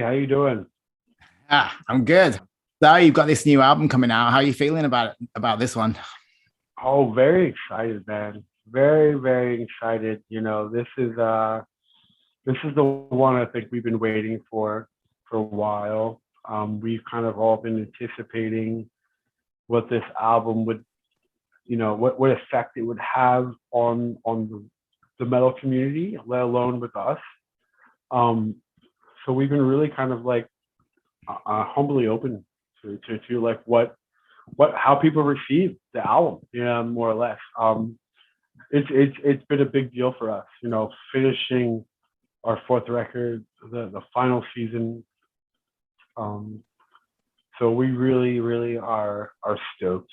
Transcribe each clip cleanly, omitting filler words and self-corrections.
how you doing? I'm good. So you've got this new album coming out. How are you feeling about this one? Oh, very excited, man. Very, very excited. This is the one I think we've been waiting for a while. We've kind of all been anticipating what this album would, what effect it would have on the metal community, let alone with us. Um, so we've been really kind of like humbly open to like what how people receive the album, more or less. It's been a big deal for us, finishing our fourth record, the final season. Um, so we really, really are stoked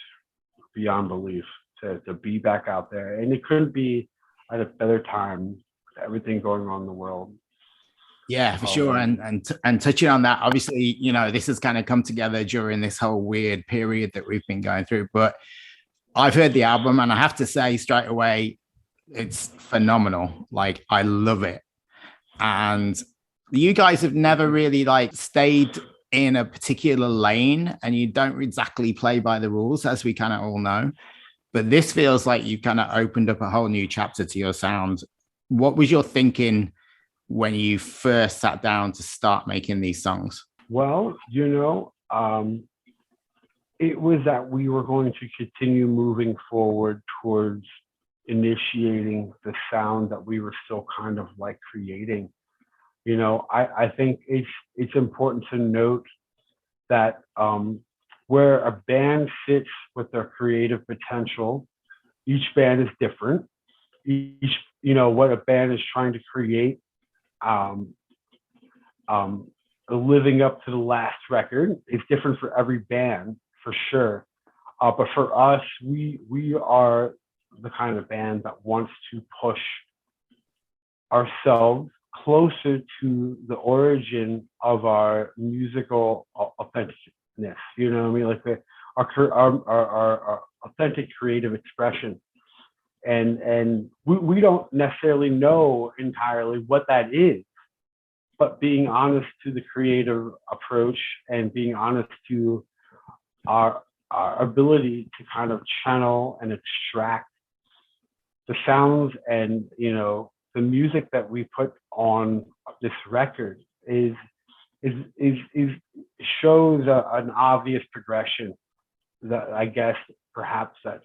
beyond belief to be back out there, and it couldn't be at a better time with everything going on in the world. Yeah, for sure. And touching on that, obviously, this has kind of come together during this whole weird period that we've been going through. But I've heard the album, and I have to say straight away, it's phenomenal. Like, I love it. And you guys have never really like stayed in a particular lane, and you don't exactly play by the rules, as we kind of all know. But this feels like you kind of opened up a whole new chapter to your sound. What was your thinking when you first sat down to start making these songs? Well, it was that we were going to continue moving forward towards initiating the sound that we were still kind of like creating. I think it's important to note that where a band sits with their creative potential, each band is different. What a band is trying to create, living up to the last record is different for every band, for sure. But for us, we are the kind of band that wants to push ourselves closer to the origin of our musical authenticness. You know what I mean? Like our authentic creative expression. And we don't necessarily know entirely what that is, but being honest to the creative approach and being honest to our ability to kind of channel and extract the sounds and the music that we put on this record is shows an obvious progression that I guess perhaps that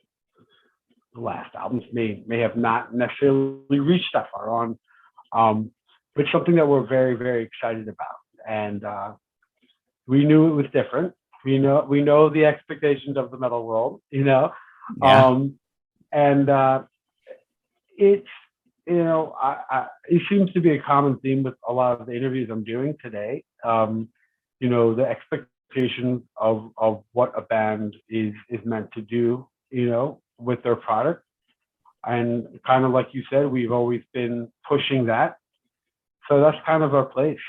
the last albums may have not necessarily reached that far on, but something that we're very, very excited about. And we knew it was different. We know the expectations of the metal world, Yeah. And it's it seems to be a common theme with a lot of the interviews I'm doing today. The expectations of what a band is meant to do, with their product. And kind of like you said, we've always been pushing that. So that's kind of our place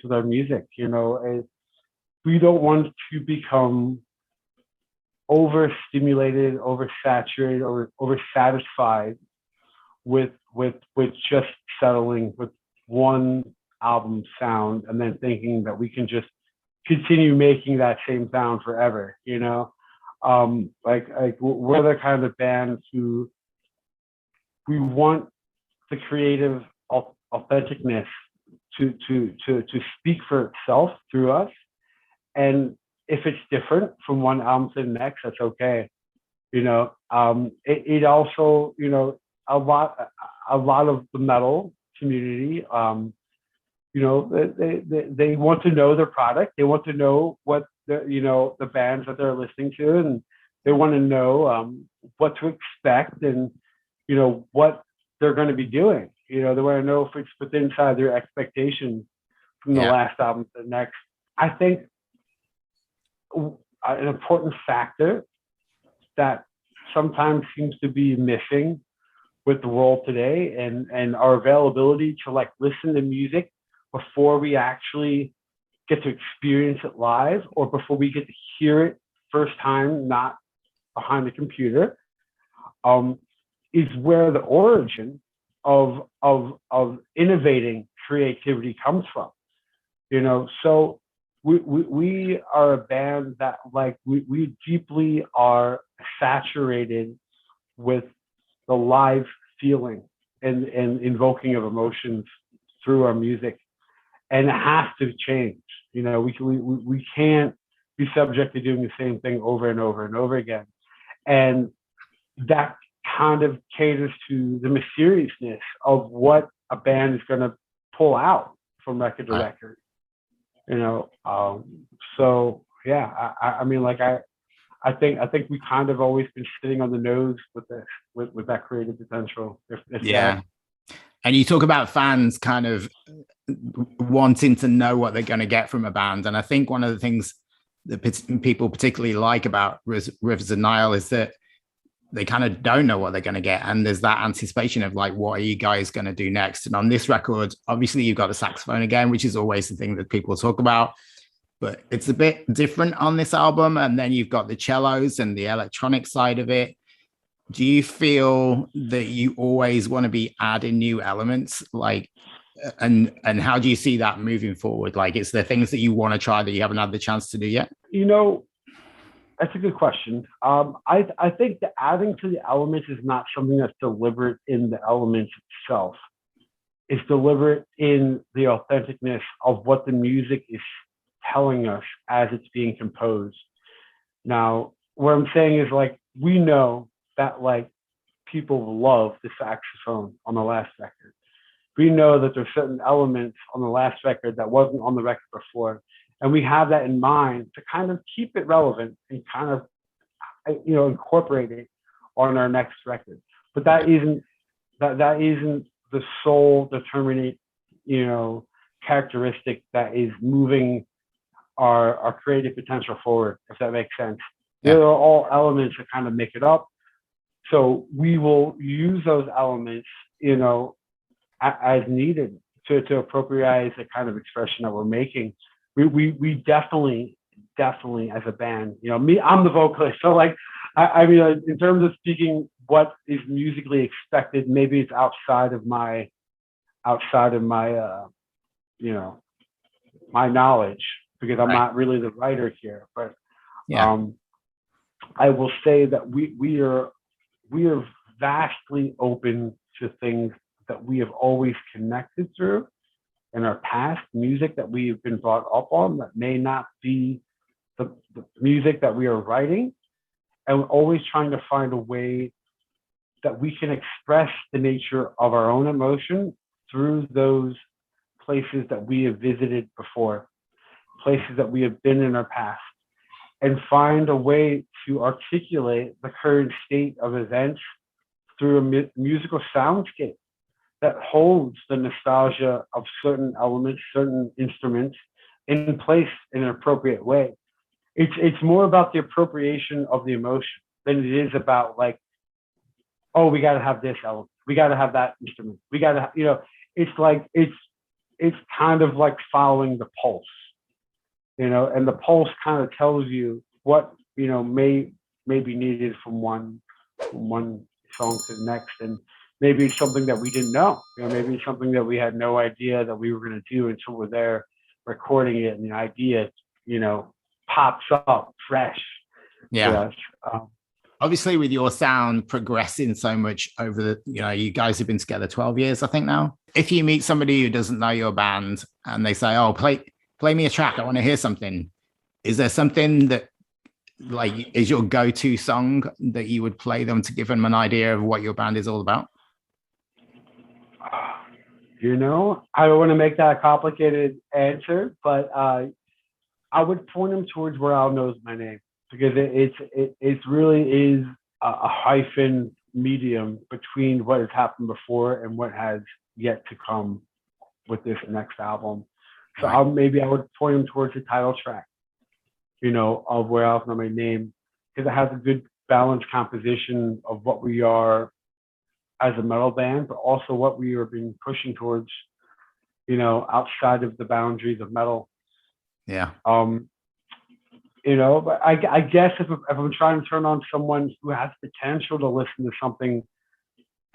with our music. We don't want to become overstimulated, oversaturated, or oversatisfied with just settling with one album sound and then thinking that we can just continue making that same sound forever. Like we're the kind of band who we want the creative authenticness to speak for itself through us. And if it's different from one album to the next, that's okay. It also, a lot of the metal community, they want to know their product. They want to know what the bands that they're listening to, and they want to know what to expect and what they're going to be doing. They want to know if it's within inside their expectations from the last album to the next. I think an important factor that sometimes seems to be missing with the world today and our availability to like listen to music before we actually get to experience it live or before we get to hear it first time, not behind the computer, is where the origin of innovating creativity comes from. So we are a band that like we deeply are saturated with the live feeling and invoking of emotions through our music, and it has to change. We can't be subject to doing the same thing over and over and over again, and that kind of caters to the mysteriousness of what a band is going to pull out from record to record. So yeah, I mean, like I think we kind of always been sitting on the nose with this, with that creative potential. Yeah. And you talk about fans kind of wanting to know what they're going to get from a band. And I think one of the things that people particularly like about Rivers of Nihil is that they kind of don't know what they're going to get. And there's that anticipation of like, what are you guys going to do next? And on this record, obviously you've got the saxophone again, which is always the thing that people talk about, but it's a bit different on this album. And then you've got the cellos and the electronic side of it. Do you feel that you always want to be adding new elements? Like, and how do you see that moving forward? Like, is there things that you want to try that you haven't had the chance to do yet? That's a good question. I think the adding to the elements is not something that's deliberate in the elements itself. It's deliberate in the authenticness of what the music is telling us as it's being composed. Now, what I'm saying is, like, we know that like people love the saxophone on the last record. We know that there's certain elements on the last record that wasn't on the record before. And we have that in mind to kind of keep it relevant and kind of, incorporate it on our next record. But that isn't the sole determinate, characteristic that is moving our creative potential forward, if that makes sense. Yeah. There are all elements that kind of make it up. So we will use those elements, as needed to appropriate the kind of expression that we're making. We definitely as a band, I'm the vocalist. So like, I mean, in terms of speaking what is musically expected, maybe it's outside of my, my knowledge, because I'm not really the writer here. But I will say that we are vastly open to things that we have always connected through in our past, music that we have been brought up on that may not be the music that we are writing, and we're always trying to find a way that we can express the nature of our own emotion through those places that we have visited before, places that we have been in our past, and find a way to articulate the current state of events through a musical soundscape that holds the nostalgia of certain elements, certain instruments in place in an appropriate way. It's more about the appropriation of the emotion than it is about like, oh, we got to have this element, we got to have that instrument, we got to, it's like, it's kind of like following the pulse, and the pulse kind of tells you what, may be needed from one song to the next. And maybe it's something that we didn't know, maybe it's something that we had no idea that we were going to do until we're there recording it, and the idea, pops up fresh. Yeah. Obviously, with your sound progressing so much over the, you guys have been together 12 years, I think now. If you meet somebody who doesn't know your band and they say, oh, play me a track, I want to hear something. Is there something that like is your go-to song that you would play them to give them an idea of what your band is all about? I don't want to make that a complicated answer, but I would point them towards Where Al Knows My Name, because it really is a hyphen medium between what has happened before and what has yet to come with this next album. So I would point them towards the title track, of Where Al Knows My Name, because it has a good balanced composition of what we are as a metal band, but also what we are being pushing towards, outside of the boundaries of metal. Yeah. But I guess if I'm trying to turn on someone who has potential to listen to something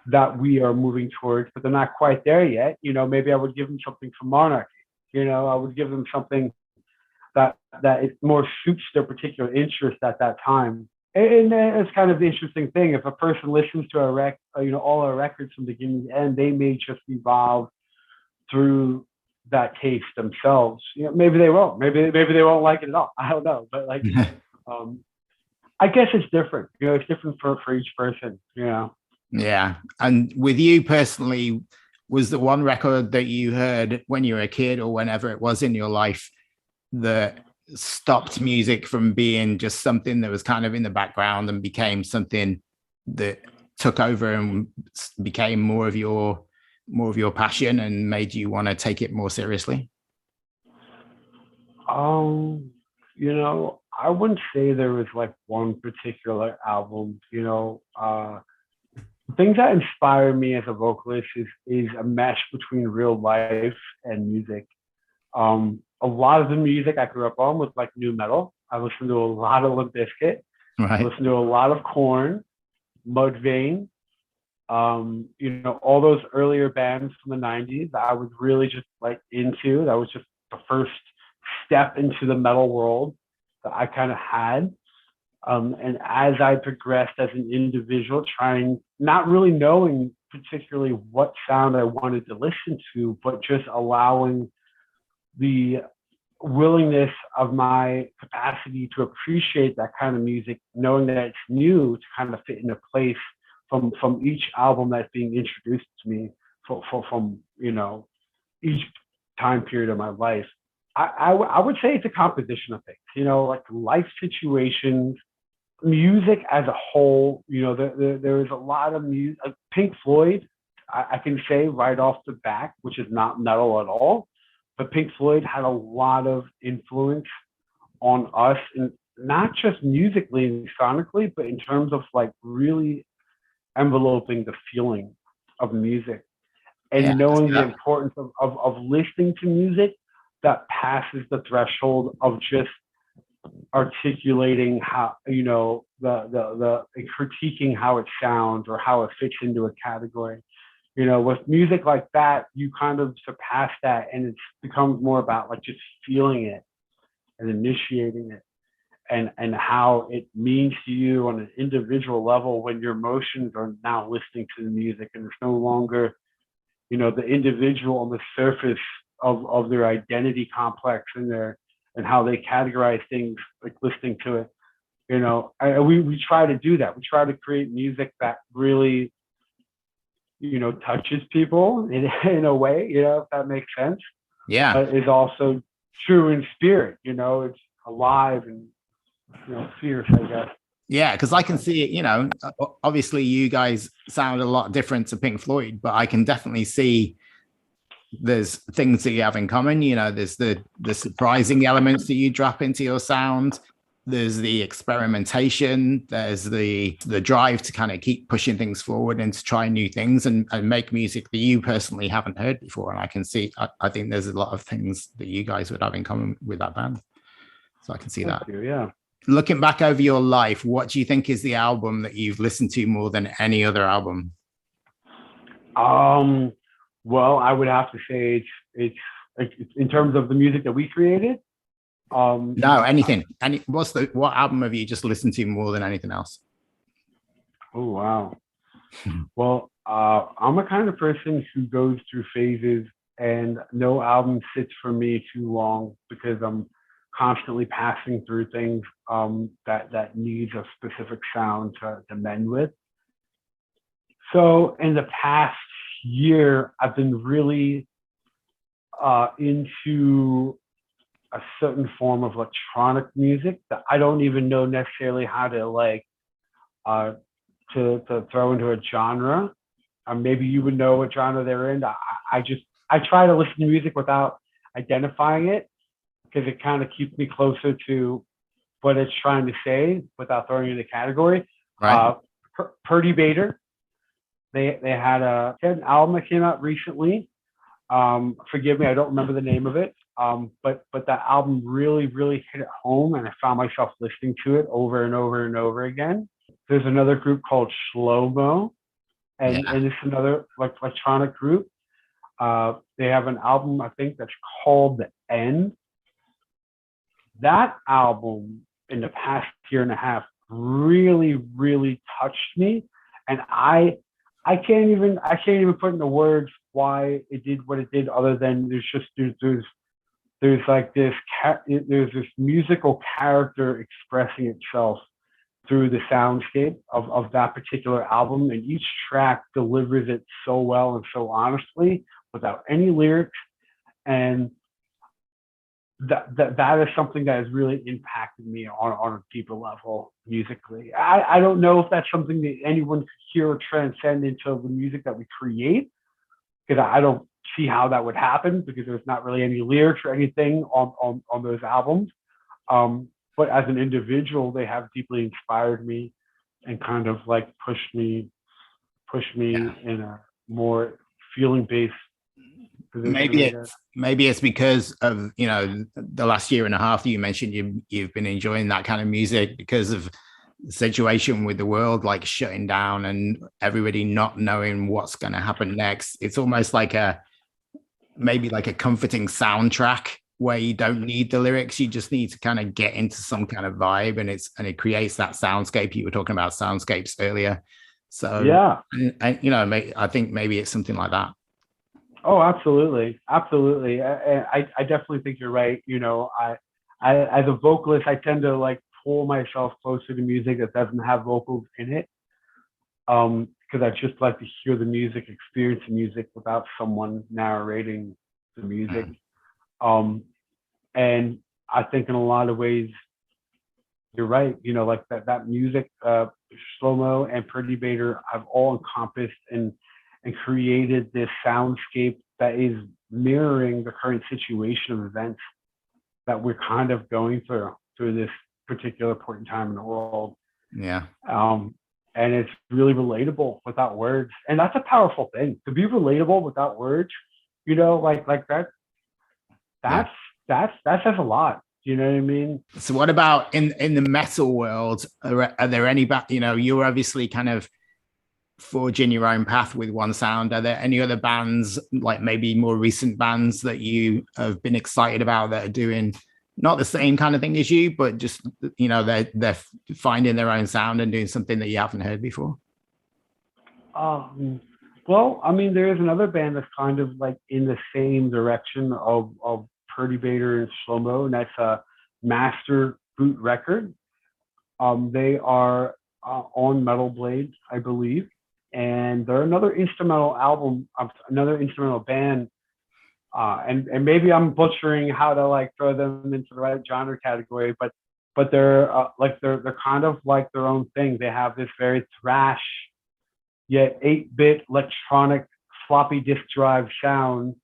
that we are moving towards, but they're not quite there yet, maybe I would give them something from Monarchy. I would give them something that it more suits their particular interest at that time. And it's kind of the interesting thing. If a person listens to all our records from beginning to end, they may just evolve through that taste themselves. Maybe they won't. Maybe they won't like it at all. I don't know. But like, I guess it's different. It's different for each person. Yeah. And with you personally, was the one record that you heard when you were a kid or whenever it was in your life that stopped music from being just something that was kind of in the background and became something that took over and became more of your passion and made you want to take it more seriously? I wouldn't say there was like one particular album. Things that inspire me as a vocalist is a mesh between real life and music. A lot of the music I grew up on was like nu metal. I listened to a lot of Limp Bizkit. Right. I listened to a lot of Korn, Mudvayne, all those earlier bands from the 90s that I was really just like into. That was just the first step into the metal world that I kind of had. And as I progressed as an individual, not really knowing particularly what sound I wanted to listen to, but just allowing the willingness of my capacity to appreciate that kind of music, knowing that it's new, to kind of fit into place from each album that's being introduced to me from each time period of my life. I would say it's a composition of things, like life situations, music as a whole. There is a lot of music. Like Pink Floyd, I can say right off the back, which is not metal at all, but Pink Floyd had a lot of influence on us, and not just musically and sonically, but in terms of like really enveloping the feeling of music and knowing the importance of listening to music that passes the threshold of just articulating how, the critiquing how it sounds or how it fits into a category. With music like that, you kind of surpass that, and it becomes more about like just feeling it and initiating it, and how it means to you on an individual level when your emotions are now listening to the music, and it's no longer, the individual on the surface of their identity complex and how they categorize things, like listening to it. We try to do that. We try to create music that really touches people in a way, if that makes sense. Yeah. But is also true in spirit, it's alive and, fierce, I guess. Yeah, because I can see it, obviously you guys sound a lot different to Pink Floyd, but I can definitely see there's things that you have in common. There's the surprising elements that you drop into your sound. There's the experimentation. There's the drive to kind of keep pushing things forward and to try new things and make music that you personally haven't heard before. And I can see, I think there's a lot of things that you guys would have in common with that band. So I can see that. Thank you, yeah. Looking back over your life, what do you think is the album that you've listened to more than any other album? Well, I would have to say it's in terms of the music that we created. No, anything. What album have you just listened to more than anything else? Oh, wow. Well, I'm a kind of person who goes through phases, and no album sits for me too long because I'm constantly passing through things that needs a specific sound to mend with. So in the past year, I've been really into a certain form of electronic music that I don't even know necessarily how to to throw into a genre. Maybe you would know what genre they're in. I try to listen to music without identifying it, because it kind of keeps me closer to what it's trying to say without throwing it in a category. Right. Purdy Bader, they had an album that came out recently. Forgive me, I don't remember the name of it. But that album really, really hit it home, and I found myself listening to it over and over and over again. There's another group called Shlomo, and it's another electronic group. They have an album, I think, that's called The End. That album in the past year and a half really, really touched me. And I can't even put into words why it did what it did, other than there's like there's this musical character expressing itself through the soundscape of that particular album, and each track delivers it so well and so honestly without any lyrics. And that is something that has really impacted me on a deeper level musically. I don't know if that's something that anyone could hear or transcend into the music that we create, because I don't see how that would happen, because there's not really any lyrics or anything on those albums. But as an individual, they have deeply inspired me and kind of like pushed me in a more feeling based position. Maybe it's because of, you know, the last year and a half that you mentioned you've been enjoying that kind of music because of the situation with the world like shutting down and everybody not knowing what's going to happen next. It's almost like maybe like a comforting soundtrack where you don't need the lyrics, you just need to kind of get into some kind of vibe, and it creates that soundscape. You were talking about soundscapes earlier, so yeah, and you know, I think maybe it's something like that. Oh, absolutely. I definitely think you're right. You know, I as a vocalist, I tend to like pull myself closer to music that doesn't have vocals in it, because I just like to hear the music, experience the music without someone narrating the music. And I think in a lot of ways, you're right. You know, like that music, Shlomo and Perturbator have all encompassed and created this soundscape that is mirroring the current situation of events that we're kind of going through this particular point in time in the world. Yeah. And it's really relatable without words. And that's a powerful thing, to be relatable without words, you know, like that. That says a lot. You know what I mean? So what about in the metal world? Are there any, you know, you're obviously kind of forging your own path with one sound. Are there any other bands, like maybe more recent bands, that you have been excited about that are doing not the same kind of thing as you, but just, you know, they're finding their own sound and doing something that you haven't heard before? Well, I mean, there is another band that's kind of like in the same direction of Perturbator and Shlomo, and that's a Master Boot record. They are on Metal Blade, I believe, and they're another instrumental band. And maybe I'm butchering how to like throw them into the right genre category, but they're they're kind of like their own thing. They have this very thrash yet 8-bit electronic floppy disk drive sound,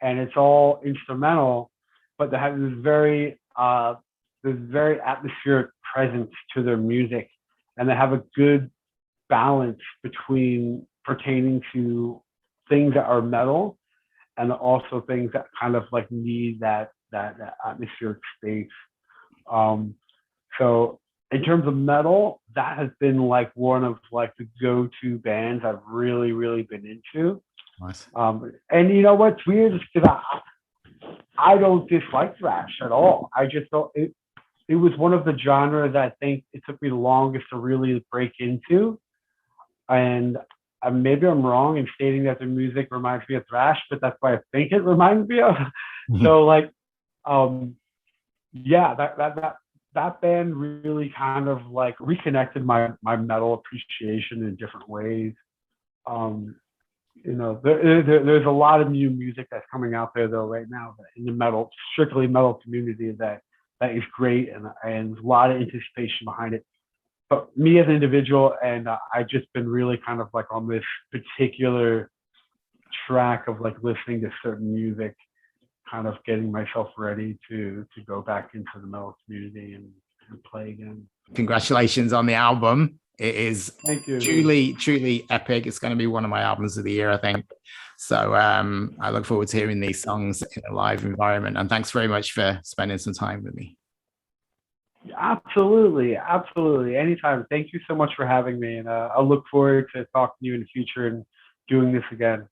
and it's all instrumental, but they have this very atmospheric presence to their music, and they have a good balance between pertaining to things that are metal and also things that kind of like need that atmospheric space. So in terms of metal, that has been like one of like the go-to bands I've really, really been into. Nice. And you know what's weird is because I don't dislike thrash at all. I just don't. It was one of the genres that I think it took me the longest to really break into. And maybe I'm wrong in stating that the music reminds me of thrash, but that's what I think it reminds me of. Mm-hmm. So like, yeah, that band really kind of like reconnected my metal appreciation in different ways. You know, there's a lot of new music that's coming out there though right now in the strictly metal community that is great, and a lot of anticipation behind it. But me as an individual, and I've just been really kind of like on this particular track of like listening to certain music, kind of getting myself ready to go back into the metal community and play again. Congratulations on the album. It is Thank you. truly epic. It's going to be one of my albums of the year, I think. So I look forward to hearing these songs in a live environment. And thanks very much for spending some time with me. Absolutely. Anytime. Thank you so much for having me. And I look forward to talking to you in the future and doing this again.